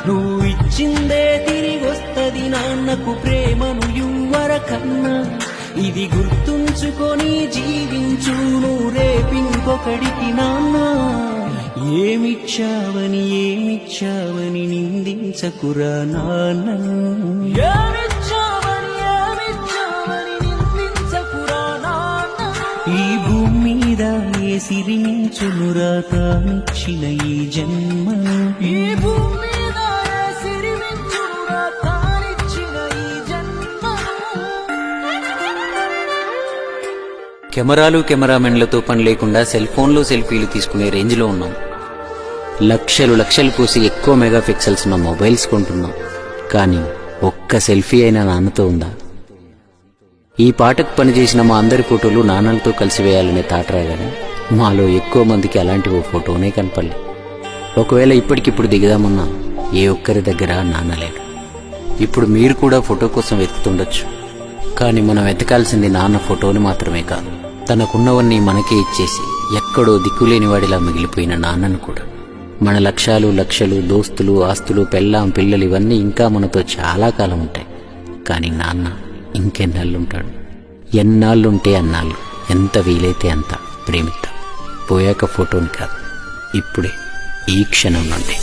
నువ్వు ఇచ్చిందే తిరిగొస్తది నాన్నకు ప్రేమను యువర కన్నా. ఇది గుర్తుంచుకొని జీవించు నువ్వు రేపింకొకడికి నాన్న. ఏమిచ్చావని నిందించకురా నాన్నను. ఈ భూమి మీద ఏ సిరిమించునురా తానిచ్చిన ఈ జన్మను. ఈ భూమి మీద ఏ సిరిమించునురా తానిచ్చిన ఈ జన్మను. కెమెరాలు కెమెరామెన్లతో పని లేకుండా సెల్ ఫోన్లో సెల్ఫీలు తీసుకునే రేంజ్లో ఉన్నాం. లక్షలు పూసి ఎక్కువ మెగా పిక్సెల్స్ ఉన్న మొబైల్స్ కొంటున్నాం. కానీ ఒక్క సెల్ఫీ అయినా నాన్నతో ఉందా? ఈ పాటకు పనిచేసిన మా అందరి ఫోటోలు నాన్నలతో కలిసి వేయాలనే తాట రాగానే మాలో ఎక్కువ మందికి అలాంటి ఓ ఫోటోనే కనపడలే. ఒకవేళ ఇప్పటికిప్పుడు దిగుదామన్నా ఏ ఒక్కరి దగ్గర నాన్న లేడు. ఇప్పుడు మీరు కూడా ఫోటో కోసం వెతుకుతుండొచ్చు. కానీ మనం వెతకాల్సింది నాన్న ఫోటోని మాత్రమే కాదు, తనకున్నవన్నీ మనకే ఇచ్చేసి ఎక్కడో దిక్కులేనివాడిలా మిగిలిపోయిన నాన్నను కూడా. మన లక్షలు దోస్తులు, ఆస్తులు, పెళ్ళాం, పిల్లలు ఇవన్నీ ఇంకా మనతో చాలా కాలం ఉంటాయి. కానీ నాన్న ఇంకెన్నాళ్ళుంటాడు? ఎన్నాళ్ళుంటే అన్నాళ్ళు, ఎంత వీలైతే అంత ప్రేమిద్దాం. పోయాక ఫోటోని కాదు, ఇప్పుడే ఈ క్షణం నుండి.